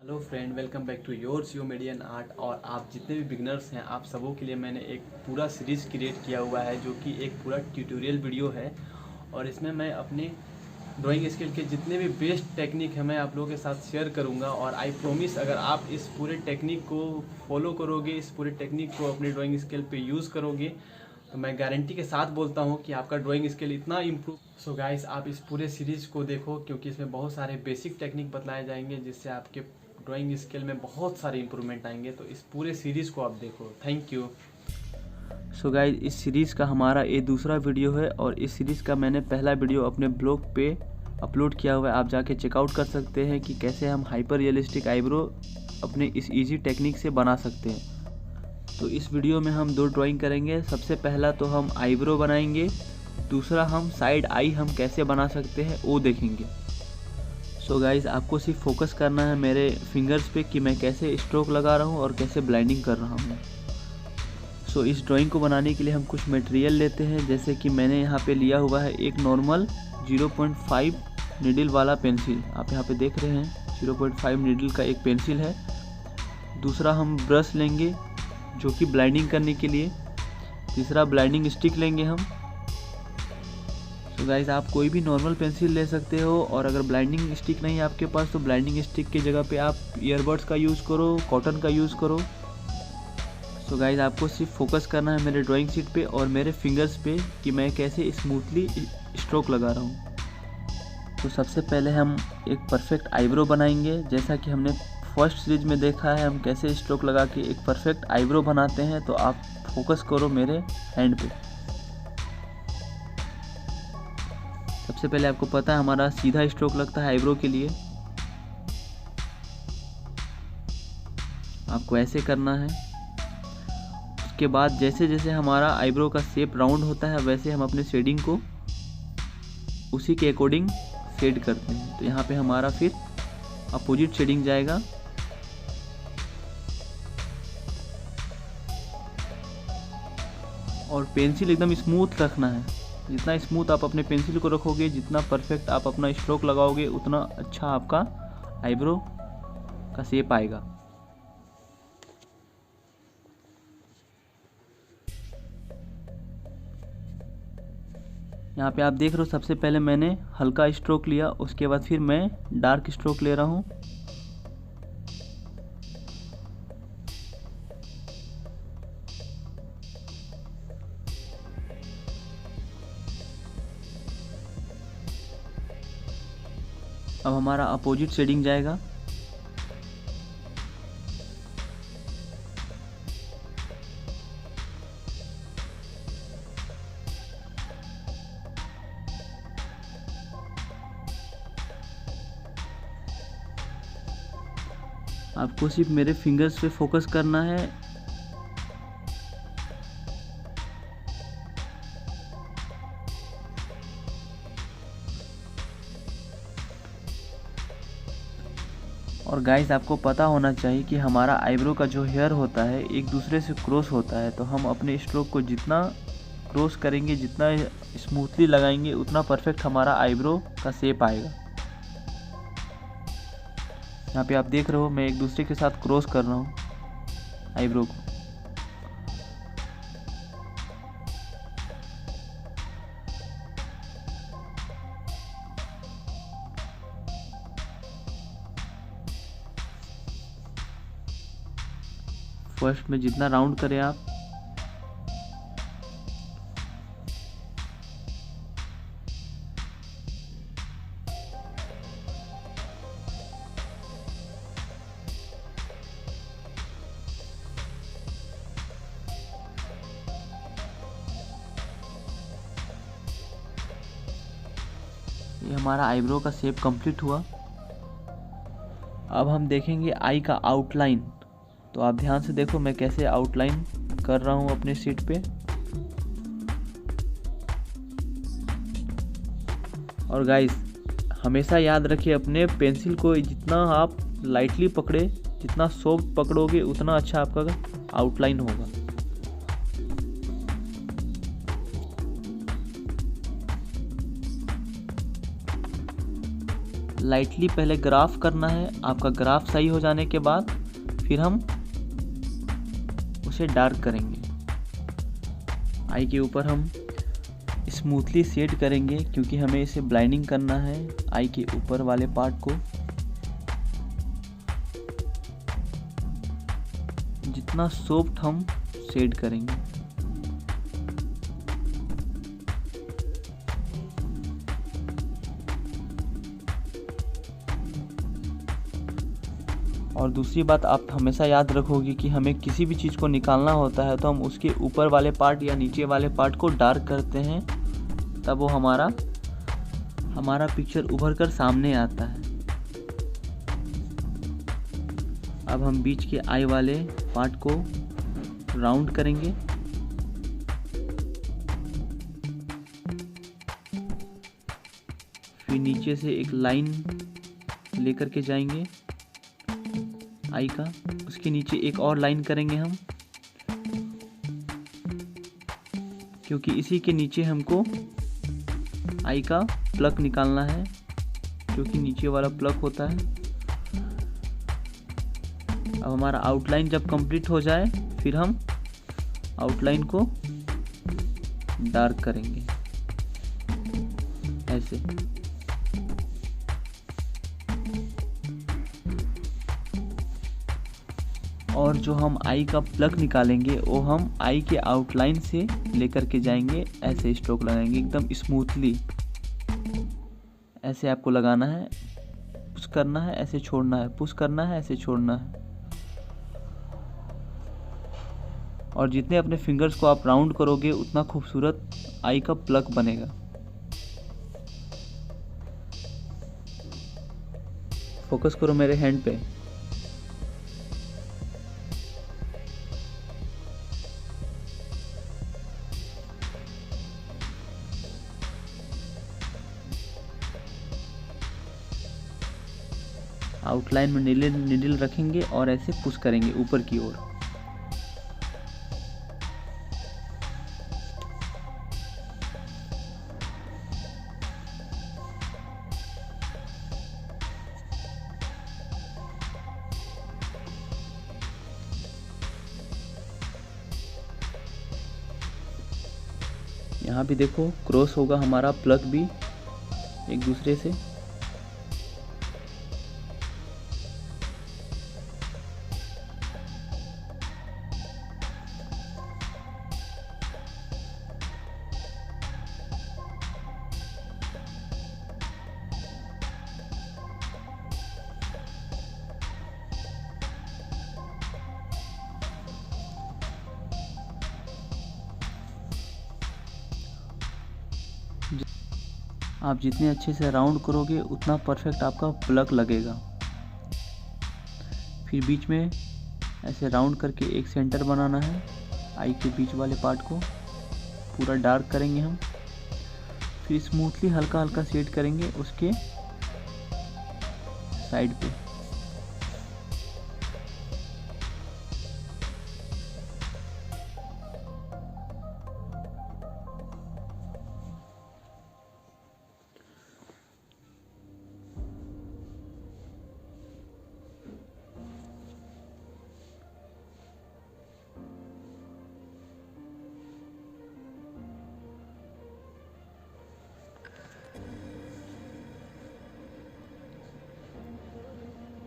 Hello friend, welcome back to yours you median art. और आप जितने भी बिगनर्स हैं, आप सबों के लिए मैंने एक पूरा सीरीज़ क्रिएट किया हुआ है, जो कि एक पूरा ट्यूटोरियल वीडियो है। और इसमें मैं अपने ड्राइंग स्किल के जितने भी बेस्ट टेक्निक हैं, मैं आप लोगों के साथ शेयर करूंगा। और आई प्रॉमिस, अगर आप इस पूरे टेक्निक को फॉलो करोगे, इस पूरे टेक्निक को अपने ड्राइंग स्किल पे यूज़ करोगे, तो मैं गारंटी के साथ बोलता हूँ कि आपका ड्राइंग स्किल इतना इम्प्रूव। सो गाइस, आप इस पूरे सीरीज़ को देखो, क्योंकि इसमें बहुत सारे बेसिक टेक्निक बताए जाएंगे, जिससे आपके ड्राइंग स्किल में बहुत सारे इंप्रूवमेंट आएंगे। तो इस पूरे सीरीज़ को आप देखो। Thank you. सो गाइस, इस सीरीज़ का हमारा ये दूसरा वीडियो है, और इस सीरीज़ का मैंने पहला वीडियो अपने ब्लॉग पे अपलोड किया हुआ है। आप जाके चेकआउट कर सकते हैं कि कैसे हम हाइपर रियलिस्टिक आईब्रो अपने इस इजी टेक्निक से बना सकते हैं। तो इस वीडियो में हम दो ड्राइंग करेंगे। सबसे पहला तो हम आईब्रो बनाएंगे, दूसरा हम साइड आई हम कैसे बना सकते हैं वो देखेंगे। सो गाइस, आपको सिर्फ फोकस करना है मेरे फिंगर्स पे कि मैं कैसे स्ट्रोक लगा रहा हूँ और कैसे ब्लाइंडिंग कर रहा हूँ। सो इस ड्राइंग को बनाने के लिए हम कुछ मटेरियल लेते हैं, जैसे कि मैंने यहाँ पे लिया हुआ है एक नॉर्मल 0.5 नीडल वाला पेंसिल। आप यहाँ पे देख रहे हैं 0.5 नीडल का एक पेंसिल है। दूसरा हम ब्रश लेंगे जो कि ब्लाइंडिंग करने के लिए। तीसरा ब्लाइंडिंग स्टिक लेंगे हम। तो गाइस, आप कोई भी नॉर्मल पेंसिल ले सकते हो, और अगर ब्लाइंडिंग स्टिक नहीं है आपके पास, तो ब्लाइंडिंग स्टिक की जगह पे आप ईयरबड्स का यूज़ करो, कॉटन का यूज़ करो। सो गाइस, आपको सिर्फ फोकस करना है मेरे ड्राइंग शीट पे और मेरे फिंगर्स पे कि मैं कैसे स्मूथली स्ट्रोक लगा रहा हूँ। तो सबसे पहले हम एक परफेक्ट आईब्रो बनाएंगे। जैसा कि हमने फर्स्ट सीरीज में देखा है हम कैसे स्ट्रोक लगा के एक परफेक्ट आईब्रो बनाते हैं, तो आप फोकस करो मेरे हैंड पे। सबसे पहले आपको पता है हमारा सीधा स्ट्रोक लगता है आईब्रो के लिए। आपको ऐसे करना है। उसके बाद जैसे जैसे हमारा आईब्रो का शेप राउंड होता है, वैसे हम अपने शेडिंग को उसी के अकॉर्डिंग शेड करते हैं। तो यहाँ पे हमारा फिर अपोजिट शेडिंग जाएगा। और पेंसिल एकदम स्मूथ रखना है। जितना स्मूथ आप अपने पेंसिल को रखोगे, जितना परफेक्ट आप अपना स्ट्रोक लगाओगे, उतना अच्छा आपका आईब्रो का शेप आएगा। यहाँ पे आप देख रहे हो, सबसे पहले मैंने हल्का स्ट्रोक लिया, उसके बाद फिर मैं डार्क स्ट्रोक ले रहा हूँ। अब हमारा अपोजिट शेडिंग जाएगा। आपको सिर्फ मेरे फिंगर्स पे फोकस करना है। और गाइस, आपको पता होना चाहिए कि हमारा आईब्रो का जो हेयर होता है एक दूसरे से क्रॉस होता है। तो हम अपने स्ट्रोक को जितना क्रॉस करेंगे, जितना स्मूथली लगाएंगे, उतना परफेक्ट हमारा आईब्रो का शेप आएगा। यहाँ पे आप देख रहे हो मैं एक दूसरे के साथ क्रॉस कर रहा हूँ आईब्रो को। फर्स्ट में जितना राउंड करें आप। ये हमारा आईब्रो का शेप कंप्लीट हुआ। अब हम देखेंगे आई का आउटलाइन। तो आप ध्यान से देखो मैं कैसे आउटलाइन कर रहा हूँ अपने शीट पे। और गाइस, हमेशा याद रखिए अपने पेंसिल को जितना आप लाइटली पकड़े, जितना सॉफ्ट पकड़ोगे, उतना अच्छा आपका आउटलाइन होगा। लाइटली पहले ग्राफ करना है। आपका ग्राफ सही हो जाने के बाद फिर हम उसे डार्क करेंगे। आई के ऊपर हम स्मूथली शेड करेंगे क्योंकि हमें इसे ब्लाइंडिंग करना है आई के ऊपर वाले पार्ट को। जितना सॉफ्ट हम शेड करेंगे। और दूसरी बात आप हमेशा याद रखोगे कि हमें किसी भी चीज़ को निकालना होता है तो हम उसके ऊपर वाले पार्ट या नीचे वाले पार्ट को डार्क करते हैं, तब वो हमारा पिक्चर उभर कर सामने आता है। अब हम बीच के आई वाले पार्ट को राउंड करेंगे। फिर नीचे से एक लाइन लेकर के जाएंगे आई का, उसके नीचे एक और लाइन करेंगे हम, क्योंकि इसी के नीचे हमको आई का प्लग निकालना है, क्योंकि नीचे वाला प्लग होता है। अब हमारा आउटलाइन जब कंप्लीट हो जाए फिर हम आउटलाइन को डार्क करेंगे ऐसे। और जो हम आई का प्लग निकालेंगे वो हम आई के आउटलाइन से लेकर के जाएंगे, ऐसे स्ट्रोक लगाएंगे एकदम स्मूथली। ऐसे आपको लगाना है, पुश करना है, ऐसे छोड़ना है, पुश करना है, ऐसे छोड़ना है। और जितने अपने फिंगर्स को आप राउंड करोगे उतना खूबसूरत आई का प्लग बनेगा। फोकस करो मेरे हैंड पे। आउटलाइन में नीडल रखेंगे और ऐसे पुश करेंगे ऊपर की ओर। यहाँ भी देखो क्रॉस होगा हमारा प्लग भी एक दूसरे से। आप जितने अच्छे से राउंड करोगे उतना परफेक्ट आपका प्लग लगेगा। फिर बीच में ऐसे राउंड करके एक सेंटर बनाना है। आई के बीच वाले पार्ट को पूरा डार्क करेंगे हम। फिर स्मूथली हल्का हल्का शेड करेंगे उसके साइड पे।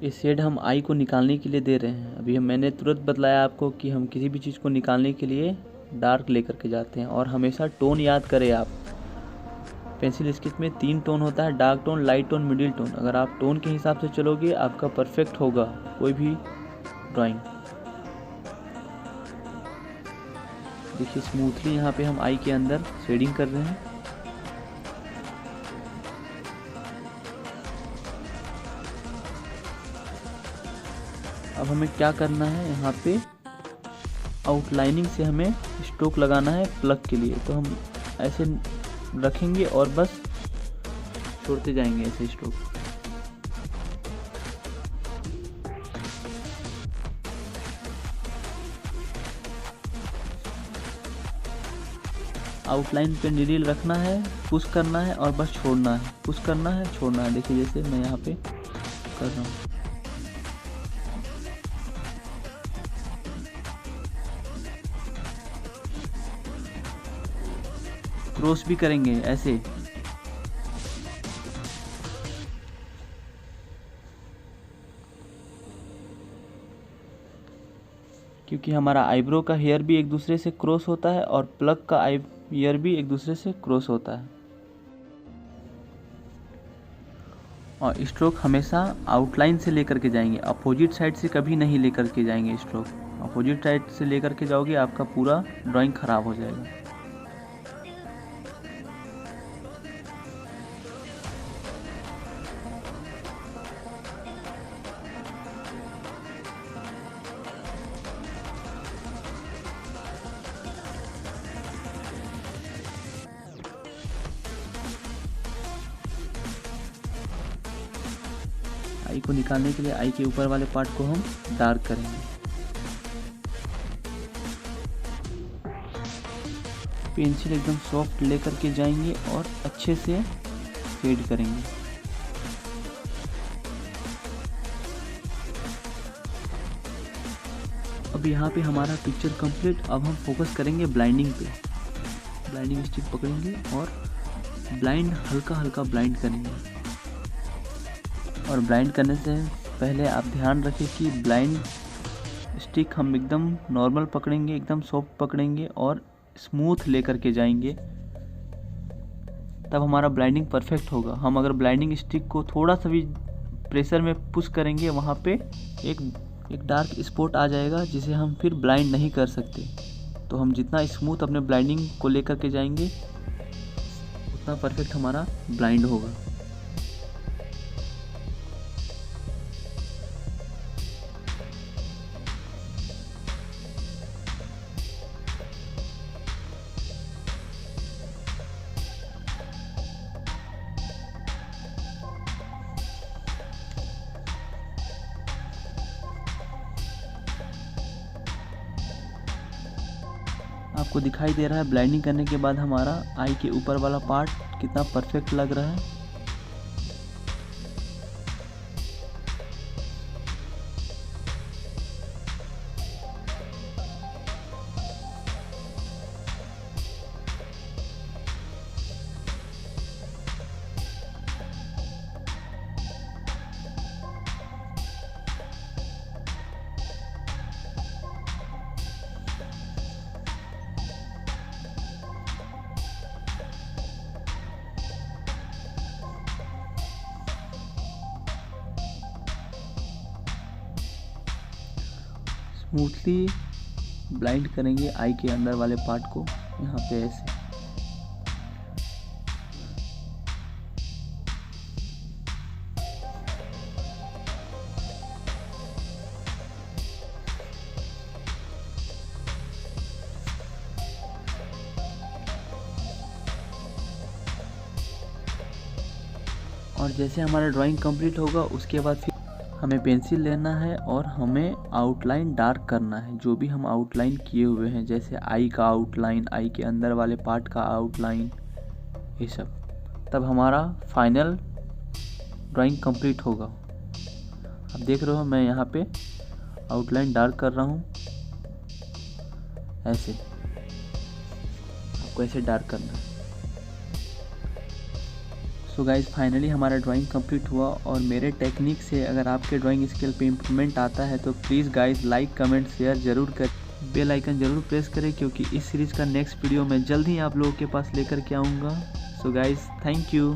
ये शेड हम आई को निकालने के लिए दे रहे हैं। अभी मैंने तुरंत बतलाया आपको कि हम किसी भी चीज़ को निकालने के लिए डार्क लेकर के जाते हैं। और हमेशा टोन याद करें आप। पेंसिल स्केच में 3 टोन होता है, dark tone, light tone, middle tone. अगर आप टोन के हिसाब से चलोगे आपका परफेक्ट होगा कोई भी ड्राइंग। देखिए स्मूथली यहाँ पे हम आई के अंदर शेडिंग कर रहे हैं। अब हमें क्या करना है, यहाँ पे आउटलाइनिंग से हमें स्ट्रोक लगाना है प्लग के लिए। तो हम ऐसे रखेंगे और बस छोड़ते जाएंगे ऐसे स्ट्रोक। आउटलाइन पे नीडल रखना है, पुश करना है और बस छोड़ना है, पुश करना है, छोड़ना है। देखिए जैसे मैं यहाँ पे कर रहा हूँ। क्रॉस भी करेंगे ऐसे। क्योंकि हमारा आईब्रो का हेयर भी एक दूसरे से क्रॉस होता है और प्लग का हेयर भी एक दूसरे से क्रॉस होता है। और स्ट्रोक हमेशा आउटलाइन से लेकर के जाएंगे, अपोजिट साइड से कभी नहीं लेकर के जाएंगे। स्ट्रोक अपोजिट साइड से लेकर के जाओगे आपका पूरा ड्राइंग ख़राब हो जाएगा। आई को निकालने के लिए आई के ऊपर वाले पार्ट को हम डार्क करेंगे। पेंसिल एकदम सॉफ्ट लेकर के जाएंगे और अच्छे से फेड करेंगे। अब यहाँ पे हमारा पिक्चर कंप्लीट। अब हम फोकस करेंगे ब्लाइंडिंग पे। ब्लाइंडिंग स्टिक पकड़ेंगे और ब्लाइंड हल्का हल्का ब्लाइंड करेंगे। और ब्लाइंड करने से पहले आप ध्यान रखें कि ब्लाइंड स्टिक हम एकदम नॉर्मल पकड़ेंगे, एकदम सॉफ्ट पकड़ेंगे और स्मूथ लेकर के जाएंगे, तब हमारा ब्लाइंडिंग परफेक्ट होगा। हम अगर ब्लाइंडिंग स्टिक को थोड़ा सा भी प्रेशर में पुश करेंगे, वहाँ पे एक डार्क स्पॉट आ जाएगा जिसे हम फिर ब्लाइंड नहीं कर सकते। तो हम जितना स्मूथ अपने ब्लाइंडिंग को लेकर के जाएंगे उतना परफेक्ट हमारा ब्लाइंड होगा। आपको दिखाई दे रहा है ब्लाइंडिंग करने के बाद हमारा आई के ऊपर वाला पार्ट कितना परफेक्ट लग रहा है। स्मूथली ब्लाइंड करेंगे आई के अंदर वाले पार्ट को, यहाँ पे ऐसे। और जैसे हमारा ड्राइंग कंप्लीट होगा उसके बाद फिर हमें पेंसिल लेना है और हमें आउटलाइन डार्क करना है। जो भी हम आउटलाइन किए हुए हैं, जैसे आई का आउटलाइन, आई के अंदर वाले पार्ट का आउटलाइन, ये सब, तब हमारा फाइनल ड्राइंग कंप्लीट होगा। आप देख रहे हो मैं यहाँ पे आउटलाइन डार्क कर रहा हूँ, ऐसे। आपको ऐसे डार्क करना है। सो गाइज फाइनली हमारा ड्राइंग कंप्लीट हुआ। और मेरे टेक्निक से अगर आपके ड्राइंग स्किल पे इम्प्रूवमेंट आता है तो please guys like comment share ज़रूर कर, बेल आइकन ज़रूर प्रेस करें, क्योंकि इस सीरीज़ का नेक्स्ट वीडियो मैं जल्द ही आप लोगों के पास लेकर के आऊँगा। So guys thank you.